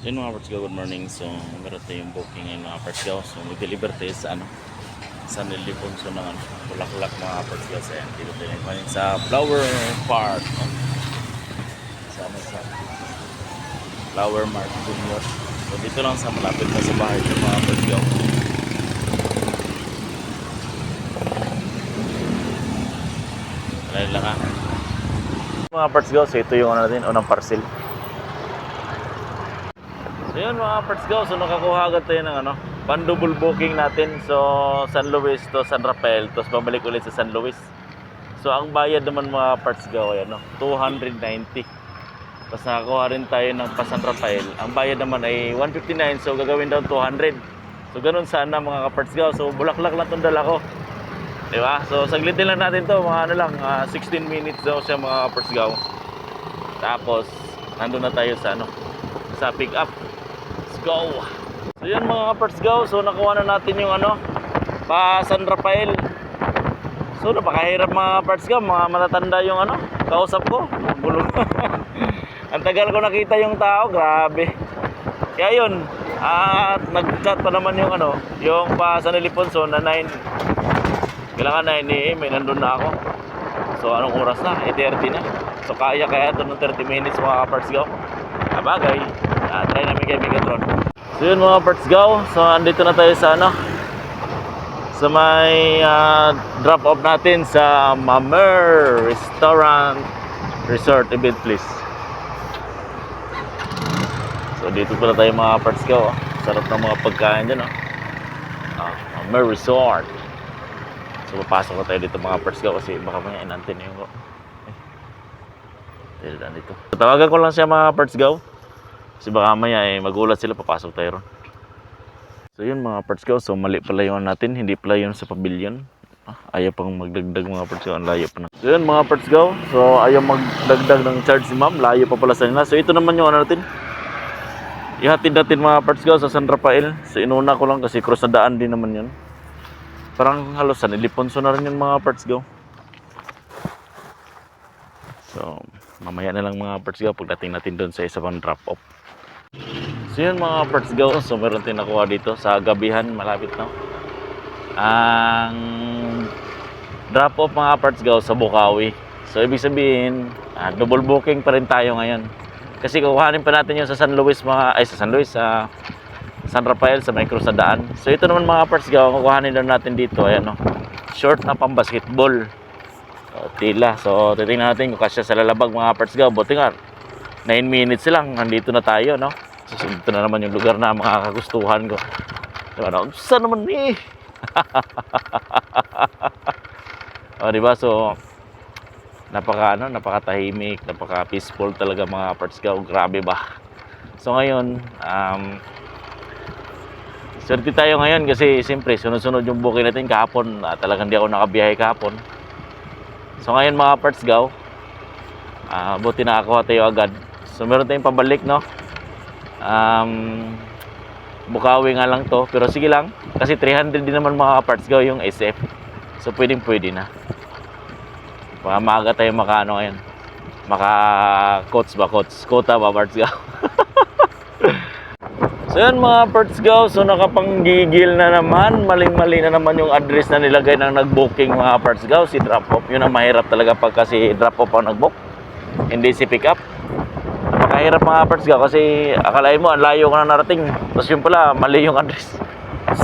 So yun mga Partsgaw, good morning. So meron tayong booking ngayon mga Partsgaw. So mag-deliver tayo sa San Ildefonso ng Bulaklak mga Partsgaw. So yan, dito tayo ngayon sa Flower Park, no? Sa Flower Mart Junior. So dito lang sa malapit na sa bahay ng mga Partsgaw. Alay lang ha mga Partsgaw. So ito yung natin, unang parcel. So yun mga Partsgaw, so nakakuha agad tayo ng pan-double booking natin. So San Luis to San Rafael, tapos babalik ulit sa San Luis. So ang bayad naman mga Partsgaw ay 290. Tapos nakakuha rin tayo ng pa San Rafael. Ang bayad naman ay 159, so gagawin daw 200. So ganun sana mga Partsgaw. So Bulaklak lang itong dala ko, diba? So saglitin lang natin to, mga 16 minutes daw siya mga Partsgaw. Tapos nandun na tayo sa sa pick up. Go. So yun mga Partsgaw, so nakuha na natin yung pa San Rafael. So napakahirap mga Partsgaw, mga matatanda yung kausap ko. Bulong. Ang tagal ko nakita yung tao, grabe. Kaya yun, at nag-chat pa naman yung yung pa San Ildefonso na 9. Kailangan 9 AM, nandun na ako. So anong oras na? 8:30 na. So kaya ito ng 30 minutes mga Partsgaw. Bagay, try namin kay Megatron. So yun mga Partsgaw, so andito na tayo sa sa may drop off natin sa Mamer Restaurant Resort Event Place. So dito pala tayo mga Partsgaw. Sarap ng mga pagkain dyan. Mamer Resort. So papasok na tayo dito mga Partsgaw kasi baka may inantin yung dito. Tawagan ko lang siya mga Partsgaw kasi baka maya magulat sila, papasok tayo ron. So yun mga Partsgaw, so mali pala yung natin, hindi pala yun sa pavilion. Ayaw pang magdagdag mga Partsgaw, ang layo pa na. So yun mga Partsgaw, so ayaw magdagdag ng charge si ma'am, layo pa pala sa nila. So ito naman yung natin, ihatid natin mga Partsgaw sa San Rafael. So inuna ko lang kasi cross na daan din naman yun. Parang halos San Ildefonso na rin yun mga Partsgaw. So mamaya na lang mga Partsgaw pagdating natin doon sa isa pang drop off. So yun mga Partsgaw, so meron tayong nakuha dito sa gabihan, malapit na ang drop off mga Partsgaw sa Bukawi. So ibig sabihin double booking pa rin tayo ngayon kasi kukuhanin pa natin yung sa San Luis sa San Rafael sa may cross na daan. So ito naman mga Partsgaw, kukuhanin daw natin dito ay short na pang basketball. Tila. So titingnan natin kung kasya sa lalabag mga Partsgaw. Buti nga 9 minutes lang, nandito na tayo, no? So ito na naman yung lugar na mga kagustuhan ko. Saan naman eh? Diba? So napakatahimik, napaka-peaceful talaga mga Partsgaw. Grabe ba? So ngayon, swerte tayo ngayon kasi siyempre sunod-sunod yung booking natin kahapon. Talagang di ako nakabiyahe kahapon. So ngayon mga Partsgaw, buti nakakuha tayo agad. So meron tayong pabalik, no? Bukawi nga lang to, pero sige lang kasi 300 din naman mga Partsgaw yung SF. So pwedeng na. Baka maaga tayo ngayon. Kota ba Partsgaw? So yun mga Partsgaw, so nakapanggigil na naman, maling-mali na naman yung address na nilagay ng nag-booking mga Partsgaw, si drop off. Yun ang mahirap talaga pagka si drop off ang nag-book, hindi si pick up. Napakahirap mga Partsgaw kasi akalain mo ang layo ka na narating, tapos yun pala mali yung address.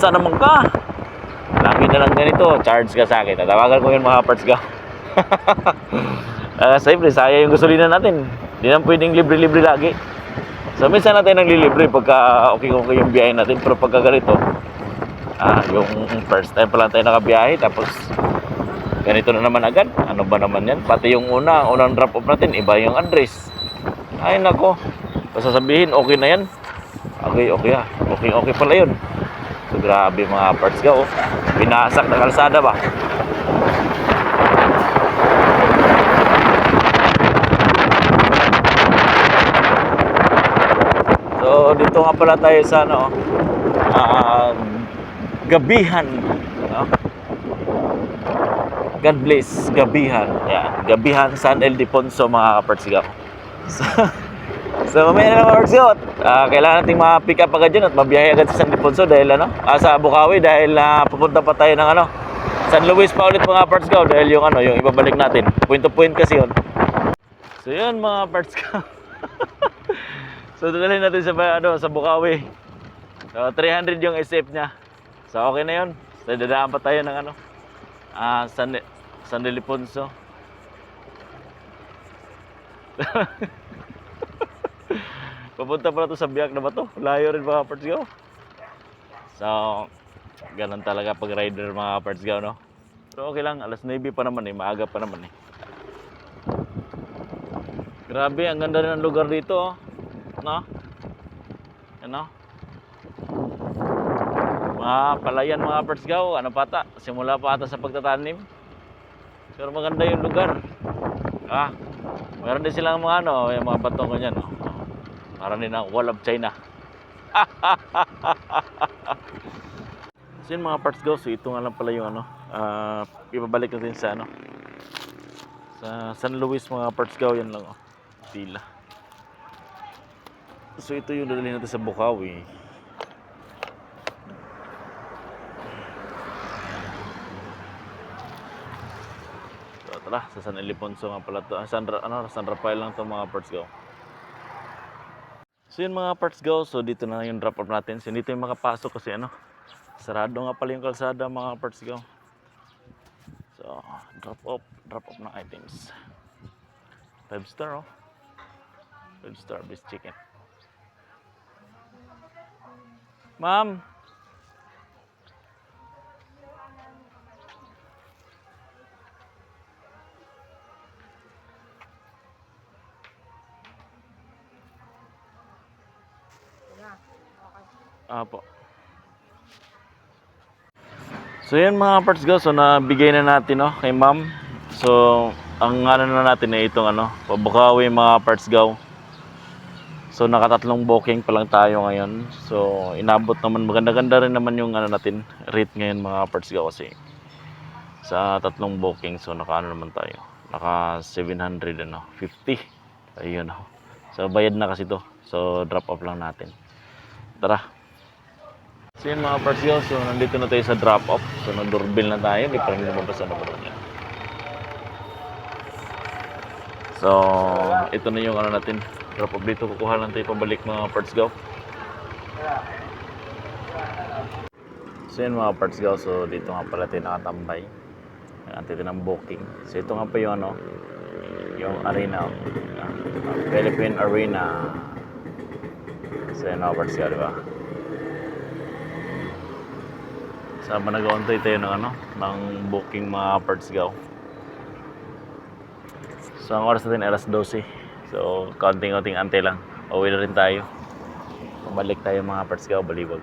Saan naman ka? Lagi na lang ganito, charge ka sa akin. Tatawagan ko yun mga Partsgaw. Siyempre sayang yung gasolina natin, hindi naman pwedeng libre-libre lagi. So minsan natin naglilibre pagka okay yung biyahe natin, pero pagka ganito yung first time pa lang tayo nakabiyahe tapos ganito na naman agad, ano ba naman yan? Pati yung unang drop off natin, iba yung address. Ay nako, sasabihin okay na yan, okay pala yun. So grabe mga Partsgaw, binasak na kalsada ba? So dito nga pala tayo sa gabihan, no? God bless gabihan. Yeah, gabihan San Ildefonso mga Partsgaw. So, So mamaya na mga parts go. Kailangan nating ma-pick up agad yun at mabiyahe agad sa San Ildefonso dahil sa Bukawi dahil pupunta pa tayo ng San Luis pa ulit mga parts go dahil yung yung ibabalik natin. Point to point kasi yun. So yun mga parts go. So dadalhin natin sa Bukawi. So 300 yung SF niya. So okay na yun. So dadaan pa tayo ng San Ildefonso. Papunta pala to sa Biak na ba to? Layo rin mga parts go. So, ganun talaga pag rider mga parts go, no? Pero okay lang, alas 9 pa naman eh, maaga pa naman eh. Grabe, ang ganda rin ng lugar dito, oh. No? Ano? Mga palayan mga parts go, ano pa ata? Simula pa ata sa pagtatanim. Pero maganda yung lugar. Meron din silang mga yung mga batong ganyan, no? Parang din ang Wall of China. So yun mga parts go, so ito nga lang pala yung ibabalik natin sa sa San Luis mga parts go, yan lang pila. So ito yung dadalhin natin sa Bukawi. So tara, sa San Ildefonso nga pala to. San Rafael lang to mga parts go. So yun mga parts go, so dito na yung drop off natin. So dito yung makapasok kasi sarado nga pala yung kalsada mga parts go. So drop off ng items. 5 star 5 star beef chicken. Ma'am, po. So yan mga parts go, so nabigay na natin kay ma'am. So ang na natin ay itong Pabukawi mga parts go. So nakatatlong booking pa lang tayo ngayon. So inabot naman, maganda-ganda rin naman yung natin rate ngayon mga parts go kasi sa tatlong booking. So naman tayo, naka 750. Ayun So bayad na kasi to. So drop off lang natin. Tara. So yun mga parts go, so nandito na tayo sa drop off. So nag-doorbell na tayo, di pa rin lumabas na naman niya. So ito na yung natin, drop off dito, kukuha lang tayo pabalik mga parts go. So yun mga parts go, so dito nga pala tayo nakatambay. Natin ng booking. So ito nga pa yung yung arena, Philippine Arena. So yun mga parts go, di ba? Sama nag-oontay tayo ng booking mga parts go. So ang oras natin alas 12. So kaunting-unting antay lang. Uwi na rin tayo. Pabalik tayo mga parts go, Balibag.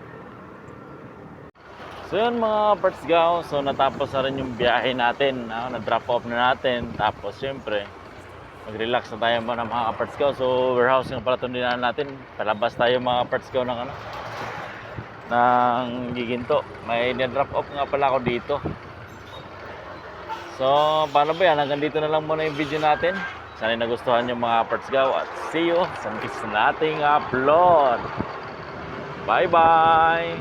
So yun mga parts go, so natapos na rin yung biyahe natin. Na-drop off na natin. Tapos syempre, mag-relax na tayo mga parts go. So warehouse yung pala tundinaan natin. Palabas tayo mga parts go ng ng Giginto. May drop off nga pala ako dito. So paano ba yan, hanggang dito na lang muna yung video natin. Sana nagustuhan yung mga parts go at see you sa next nating upload. Bye bye.